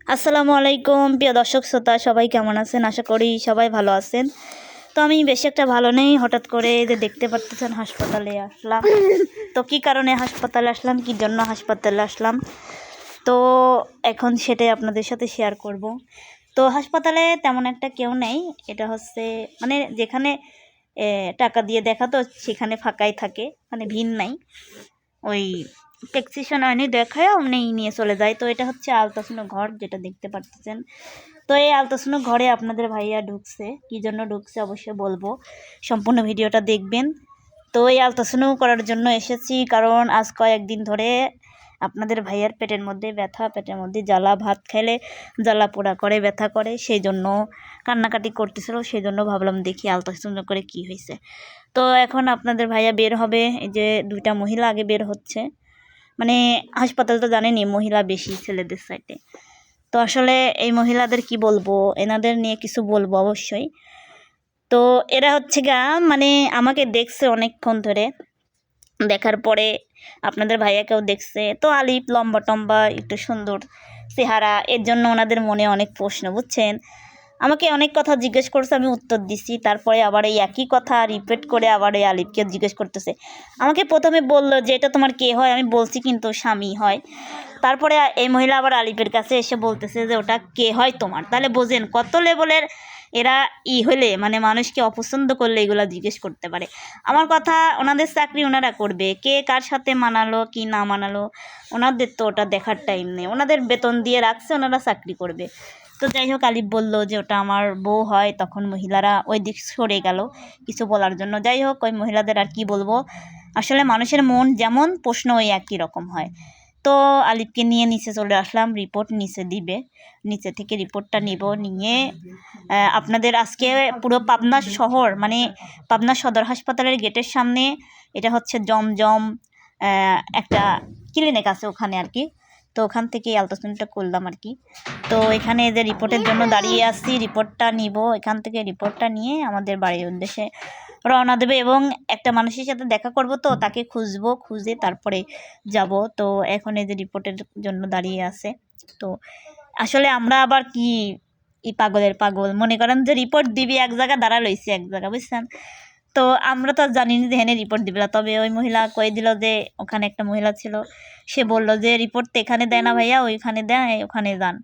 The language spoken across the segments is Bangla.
আসসালামু আলাইকুম প্রিয় দর্শক শ্রোতা, সবাই কেমন আছেন? আশা করি সবাই ভালো আছেন। তো আমি বেশি একটা ভালো নেই, হঠাৎ করে যে দেখতে পারতেছেন হাসপাতালে আসলাম। তো কি কারণে হাসপাতালে আসলাম, কি জন্য হাসপাতালে আসলাম, তো এখন সেটাই আপনাদের সাথে শেয়ার করব। তো হাসপাতালে তেমন একটা কেউ নেই, এটা হচ্ছে মানে যেখানে টাকা দিয়ে দেখা তো সেখানে ফাঁকাই থাকে, মানে ভিড় নাই। ওই প্রেসক্রিপশন আইনে দেখায় অমনি নিয়ে চলে যায়। তো এটা হচ্ছে আলট্রাসাউন্ড ঘর, যেটা দেখতে পাচ্ছেন। তো এই আলট্রাসাউন্ড ঘরে আপনাদের ভাইয়া ঢুকছে, কী জন্য ঢুকছে অবশ্যই বলবো, সম্পূর্ণ ভিডিওটা দেখবেন। তো এই আলট্রাসাউন্ড করার জন্য এসেছি, কারণ আজ কয়েকদিন ধরে আপনাদের ভাইয়ার পেটের মধ্যে ব্যথা, পেটের মধ্যে জ্বালা, ভাত খেলে জ্বালা পোড়া করে, ব্যথা করে, সেই জন্য কান্নাকাটি করতেছিল। সেই জন্য ভাবলাম দেখি আলট্রাসাউন্ড করে কি হয়েছে। তো এখন আপনাদের ভাইয়া বের হবে, এই যে দুইটা মহিলা আগে বের হচ্ছে। মানে হাসপাতাল তো জানেনই, মহিলা বেশি ছেলেদের সাইডে। তো আসলে এই মহিলাদের কি বলবো, এনাদের নিয়ে কিছু বলবো অবশ্যই। তো এরা হচ্ছে গা মানে আমাকে দেখছে অনেকক্ষণ ধরে, দেখার পরে আপনাদের ভাইয়াকেও দেখছে। তো আলিপ লম্বা টম্বা, একটু সুন্দর চেহারা, এর জন্য ওনাদের মনে অনেক প্রশ্ন, বুঝছেন। আমাকে অনেক কথা জিজ্ঞেস করছে, আমি উত্তর দিছি। তারপরে আবার এই একই কথা রিপিট করে আবার এই আলিপকে জিজ্ঞেস করতেছে। আমাকে প্রথমে বললো যে এটা তোমার কে হয়, আমি বলছি কিন্তু স্বামী হয়। তারপরে এই মহিলা আবার আলিপের কাছে এসে বলতেছে যে ওটা কে হয় তোমার। তাহলে বোঝেন কত লেভেলের এরা হলে, মানে মানুষকে অপছন্দ করলে এগুলা জিজ্ঞেস করতে পারে। আমার কথা, ওনাদের চাকরি ওনারা করবে, কে কার সাথে মানালো কি না মানালো ওনাদের তো ওটা দেখার টাইম নেই। ওনাদের বেতন দিয়ে রাখছে, ওনারা চাকরি করবে। তো যাই হোক, আলিফ বললো যে ওটা আমার বউ হয়। তখন মহিলারা ওই দিক সরে গেল কিছু বলার জন্য। যাই হোক, ওই মহিলাদের আর কি বলবো, আসলে মানুষের মন যেমন প্রশ্ন ওই একই রকম হয়। তো আলিফকে নিয়ে নিচে চলে আসলাম, রিপোর্ট নিচে দিবে, নিচে থেকে রিপোর্টটা নিব, নিয়ে আপনাদের আজকে পুরো পাবনা শহর, মানে পাবনা সদর হাসপাতালের গেটের সামনে, এটা হচ্ছে জমজম একটা ক্লিনিক আছে ওখানে আর কি। তো ওখান থেকে আলট্রাসাউন্ডটা করলাম আর কি। তো এখানে যে রিপোর্টের জন্য দাঁড়িয়ে আসছি, রিপোর্টটা নিব, এখান থেকে রিপোর্টটা নিয়ে আমাদের বাড়ির উদ্দেশ্যে রওনা দেবে। এবং একটা মানুষের সাথে দেখা করব, তো তাকে খুঁজবো, খুঁজে তারপরে যাব। তো এখন এই যে রিপোর্টের জন্য দাঁড়িয়ে আছে। তো আসলে আমরা আবার কি পাগলের পাগল, মনে করেন যে রিপোর্ট দিবি এক জায়গা, দাঁড়া লইছি এক জায়গা, বুঝছেন। তো আমরা তো জানি না যে এখানে রিপোর্ট দিবে না। তবে ওই মহিলা কয়ে দিল যে, ওখানে একটা মহিলা ছিল, সে বলল যে রিপোর্ট তো এখানে দেয় না ভাইয়া, ওইখানে দেয়, ওখানে যান।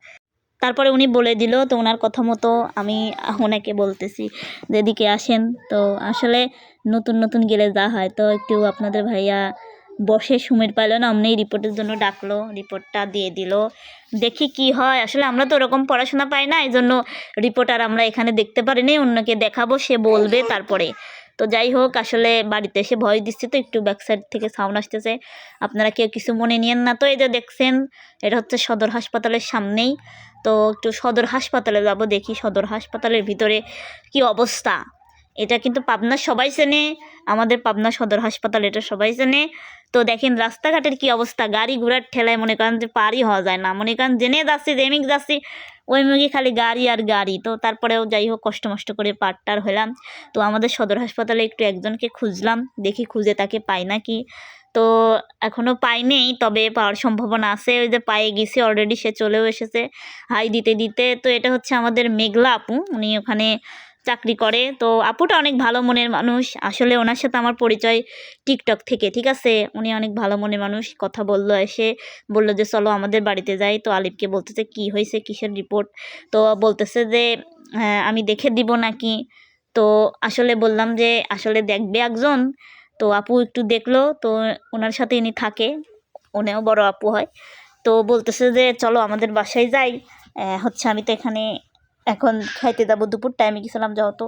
তারপরে উনি বলে দিল, তো ওনার কথা মতো আমি ওনাকে বলতেছি যে এদিকে আসেন। তো আসলে নতুন নতুন গেলে যা হয়, তো একটু আপনাদের ভাইয়া বসে সময় পাইল না, অমনি রিপোর্টের জন্য ডাকলো, রিপোর্টটা দিয়ে দিল। দেখি কি হয়। আসলে আমরা তো ওরকম পড়াশোনা পাই না, এই জন্য রিপোর্ট আর আমরা এখানে দেখতে পারিনি, অন্যকে দেখাবো, সে বলবে তারপরে। তো যাই হোক, আসলে বাড়িতে এসে ভয় দিচ্ছে, তো একটু ব্যাক সাইড থেকে সাউন্ড আসতেছে, আপনারা কেউ কিছু মনে নিয়েন না। তো এই যে দেখছেন, এটা হচ্ছে সদর হাসপাতালের সামনেই। তো একটু সদর হাসপাতালে যাব, দেখি সদর হাসপাতালের ভিতরে কি অবস্থা। এটা কিন্তু পাবনা সবাই চেনে, আমাদের পাবনা সদর হাসপাতাল, এটা সবাই চেনে। তো দেখেন রাস্তাঘাটের কি অবস্থা, গাড়ি ঘোড়ার ঠেলায় মনে করেন যে পারই হওয়া যায় না, মনে করেন জেনে যাচ্ছি, যেমিক যাচ্ছি ওই মুখে খালি গাড়ি আর গাড়ি। তো তারপরেও যাই হোক, কষ্ট মষ্ট করে পারটার হলাম। তো আমাদের সদর হাসপাতালে একটু একজনকে খুঁজলাম, দেখি খুঁজে তাকে পাই নাকি। তো এখনও পাইনি, তবে পাওয়ার সম্ভাবনা আছে। ওই যে পায়ে গেছে অলরেডি, সে চলেও এসেছে হাই দিতে দিতে। তো এটা হচ্ছে আমাদের মেঘলা আপু, উনি ওখানে চাকরি করে। তো আপুটা অনেক ভালো মনের মানুষ, আসলে ওনার সাথে আমার পরিচয় টিকটক থেকে, ঠিক আছে। উনি অনেক ভালো মনের মানুষ, কথা বললো, এসে বললো যে চলো আমাদের বাড়িতে যাই। তো আলিফকে বলতেছে কি হয়েছে, কিসের রিপোর্ট। তো বলতেছে যে হ্যাঁ আমি দেখে দিব নাকি। তো আসলে বললাম যে আসলে দেখবে একজন। তো আপু একটু দেখলো, তো ওনার সাথে ইনি থাকে, উনিও বড় আপু হয়। তো বলতেছে যে চলো আমাদের বাসায় যাই। হচ্ছে আমি তো এখানে এখন খাইতে যাবো, দুপুর টাইমে গেছিলাম যেহেতু।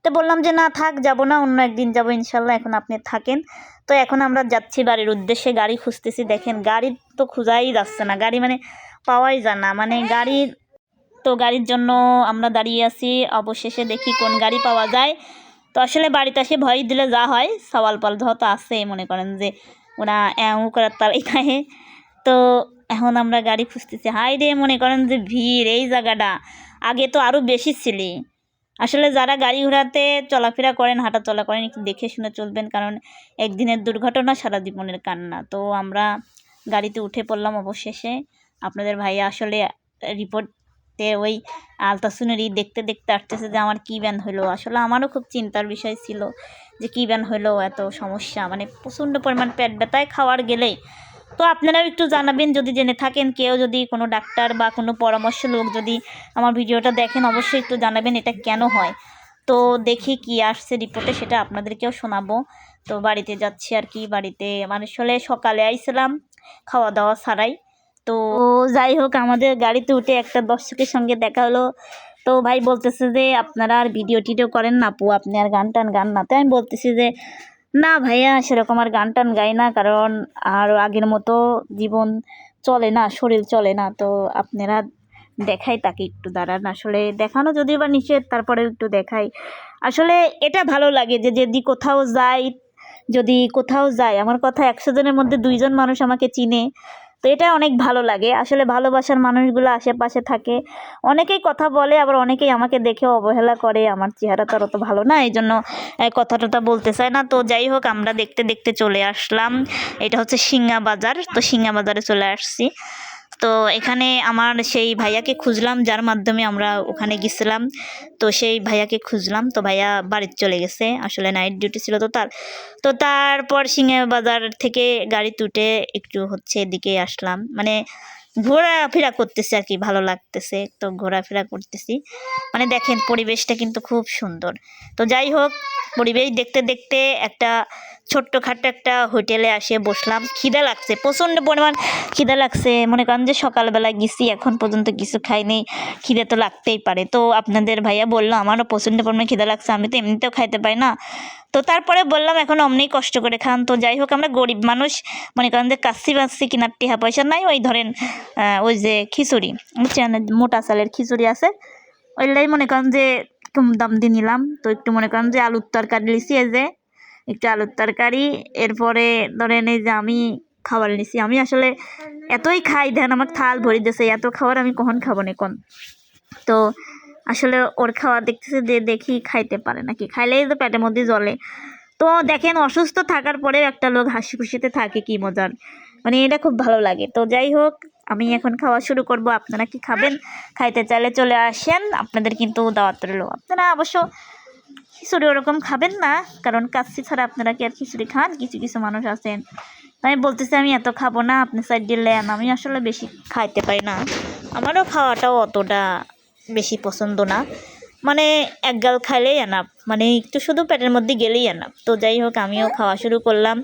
তো বললাম যে না থাক, যাবো না, অন্য একদিন যাবো ইনশাল্লাহ, এখন আপনি থাকেন। তো এখন আমরা যাচ্ছি বাড়ির উদ্দেশ্যে, গাড়ি খুঁজতেছি। দেখেন গাড়ি তো খুঁজাই যাচ্ছে না, গাড়ি মানে পাওয়াই যায় না, মানে গাড়ির, তো গাড়ির জন্য আমরা দাঁড়িয়ে আছি। অবশেষে দেখি কোন গাড়ি পাওয়া যায়। তো আসলে বাড়িতে এসে ভয় দিলে যা হয়, সওয়াল পাল তো আছে, মনে করেন যে ওরা এমন করার তারাই খায়। তো এখন আমরা গাড়ি খুঁজতেছি, হাই রে মনে করেন যে ভিড় এই জায়গাটা, আগে তো আরও বেশি ছিলি। আসলে যারা গাড়ি ঘোড়াতে চলাফেরা করেন, হাঁটা চলা করেন, একটু দেখে শুনে চলবেন, কারণ একদিনের দুর্ঘটনা সারা জীবনের কান্না। তো আমরা গাড়িতে উঠে পড়লাম অবশেষে। আপনাদের ভাইয়া আসলে রিপোর্টে ওই আলট্রাসাউন্ডেরই দেখতে দেখতে আসতেছে যে আমার কী ব্যান হলো। আসলে আমারও খুব চিন্তার বিষয় ছিল যে কী ব্যান হলো, এত সমস্যা, মানে প্রচণ্ড পরিমাণ পেট ব্যথায় খাওয়ার গেলেই। তো আপনারাও একটু জানাবেন যদি জেনে থাকেন, কেউ যদি কোনো ডাক্তার বা কোনো পরামর্শ লোক যদি আমার ভিডিওটা দেখেন, অবশ্যই একটু জানাবেন এটা কেন হয়। তো দেখি কি আসছে রিপোর্টে, সেটা আপনাদেরকেও শোনাবো। তো বাড়িতে যাচ্ছি আর কি, বাড়িতে মানে আসলে সকালে আইছিলাম খাওয়া দাওয়া ছাড়াই। তো যাই হোক, আমাদের গাড়িতে উঠে একটা দর্শকের সঙ্গে দেখা হলো। তো ভাই বলতেছে যে আপনারা আর ভিডিও টিডিও করেন না আপু, আপনি আর গান টান গান না। তো আমি বলতেছি যে না ভাইয়া, সেরকম আর গান টান গাই না, কারণ আর আগের মতো জীবন চলে না, শরীর চলে না। তো আপনারা দেখাই তাকে একটু দাঁড়ান, আসলে দেখানো যদিও বা নিষেধ, তারপরেও একটু দেখাই। আসলে এটা ভালো লাগে যে যদি কোথাও যাই আমার কথা 100 জনের মধ্যে 2 জন মানুষ আমাকে চিনে, তো এটা অনেক ভালো লাগে। আসলে ভালোবাসার মানুষগুলো আশেপাশে থাকে, অনেকেই কথা বলে, আবার অনেকেই আমাকে দেখে অবহেলা করে, আমার চেহারা তো অত ভালো না, এই জন্য কথা টথা বলতে চায় না। তো যাই হোক, আমরা দেখতে দেখতে চলে আসলাম। এটা হচ্ছে সিংহা বাজার, তো সিংহা বাজারে চলে আসছি। তো এখানে আমার সেই ভাইয়াকে খুঁজলাম, যার মাধ্যমে আমরা ওখানে গেছিলাম। তো সেই ভাইয়াকে খুঁজলাম, তো ভাইয়া বাড়িতে চলে গেছে, আসলে নাইট ডিউটি ছিল তো তার। তো তারপর সিংহা বাজার থেকে গাড়ি তুটে একটু হচ্ছে এদিকে আসলাম, মানে ঘোরাফেরা করতেছি আর কি, ভালো লাগতেছে, তো ঘোরাফেরা করতেছি। মানে দেখেন পরিবেশটা কিন্তু খুব সুন্দর। তো যাই হোক, পরিবেশ দেখতে দেখতে একটা ছোট্টখাট্টো একটা হোটেলে আসে বসলাম। খিদে লাগছে, প্রচণ্ড পরিমাণ খিদে লাগছে, মনে করেন যে সকালবেলা গেছি, এখন পর্যন্ত কিছু খাইনি, খিদে তো লাগতেই পারে। তো আপনাদের ভাইয়া বললো আমারও প্রচণ্ড পরিমাণে খিদে লাগছে, আমি তো এমনিতেও খাইতে পাই না। তো তারপরে বললাম এখন অমনি কষ্ট করে খান। তো যাই হোক, আমরা গরিব মানুষ, মনে করেন যে কাচ্চি বাচ্চি কেনার টিহা পয়সা নাই, ওই ধরেন ওই যে খিচুড়ি, বুঝছেন, মোটা চালের খিচুড়ি আছে, ওইটাই মনে করেন যে কম দাম দিয়ে নিলাম। তো একটু মনে করেন যে আলুর তরকারি নিছি, এই যে একটু আলুর তরকারি, এরপরে ধরেন এই যে আমি খাবার নিছি। আমি আসলে এতই খাই, দেন আমার থাল ভরি দিয়েছে, এত খাবার আমি কখন খাবো না কোন। তো আসলে ওর খাওয়া দেখতেছে যে দেখি খাইতে পারে নাকি, খাইলেই তো পেটের মধ্যে জ্বলে। তো দেখেন, অসুস্থ থাকার পরেও একটা লোক হাসি খুশিতে থাকে, কি মজার, মানে এটা খুব ভালো লাগে। তো যাই হোক, আমি এখন খাওয়া শুরু করব। আপনারা কি খাবেন? খাইতে চাইলে চলে আসেন, আপনাদের কিন্তু দাওয়াত রইল। আপনারা অবশ্য খিচুড়ি ওরকম খাবেন না, কারণ কাচ্চি ছাড়া আপনারা কি আর খিচুড়ি খান? কিছু কিছু মানুষ আছেন। আমি বলতেছি আমি এত খাবো না, আপনি সাইড দিলেন, আমি আসলে বেশি খাইতে পারি না, আমারও খাওয়াটাও অতটা বেশি পছন্দ না, মানে এক গাল খাইলেই এনাফ, মানে একটু শুধু পেটের মধ্যে গেলেই এনাফ। তো যাই হোক, আমিও খাওয়া শুরু করলাম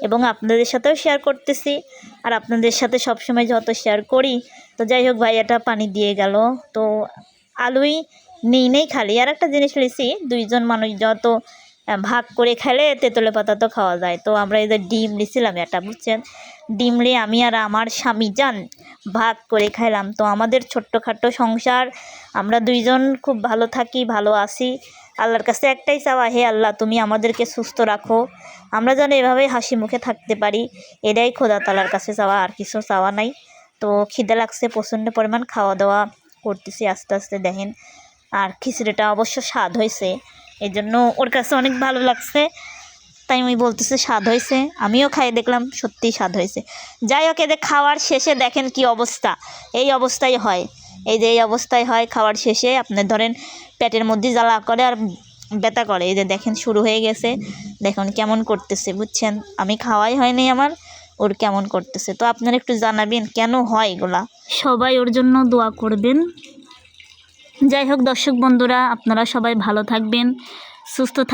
এবং আপনাদের সাথেও শেয়ার করতেছি, আর আপনাদের সাথে সবসময় যত শেয়ার করি। তো যাই হোক, ভাইয়াটা পানি দিয়ে গেল। তো আলুই নেই খালি, আর একটা জিনিস লিছি, 2 জন মানুষ যত ভাগ করে খেলে তেঁতুলে পাতা তো খাওয়া যায়। তো আমরা এই যে ডিম নিয়েছিলাম এটা, বুঝছেন, ডিম নিয়ে আমি আর আমার স্বামী যান ভাগ করে খাইলাম। তো আমাদের ছোট্টখাট্টো সংসার, আমরা 2 জন খুব ভালো থাকি, ভালো আছি। আল্লাহর কাছে একটাই চাওয়া, হে আল্লাহ তুমি আমাদেরকে সুস্থ রাখো, আমরা যেন এভাবেই হাসি মুখে থাকতে পারি, এটাই খোদা তাআলার কাছে চাওয়া, আর কিছু চাওয়া নাই। তো খিদে লাগছে প্রচণ্ড পরিমাণ, খাওয়া দাওয়া করতেছি আস্তে আস্তে, দেখেন। আর খিচুড়িটা অবশ্য স্বাদ হয়েছে, এই জন্য ওর কাছে অনেক ভালো লাগছে, তাই আমি বলতেছে স্বাদ হয়েছে, আমিও খাই দেখলাম সত্যিই স্বাদ হয়েছে। যাই হোক, এদের খাওয়ার শেষে দেখেন কি অবস্থা, এই অবস্থাই হয়, এই যে এই অবস্থায় হয় খাওয়ার শেষে, আপনার ধরেন পেটের মধ্যে জ্বালা করে আর ব্যথা করে, এই যে দেখেন শুরু হয়ে গেছে, দেখুন কেমন করতেছে, বুঝছেন, আমি খাওয়াই হয়নি আমার, ওর কেমন করতেছে। তো আপনারা একটু জানাবেন কেন হয় এগুলা, সবাই ওর জন্য দোয়া করবেন। যাই হোক দর্শক বন্ধুরা, আপনারা সবাই ভালো থাকবেন, সুস্থ থাকবেন।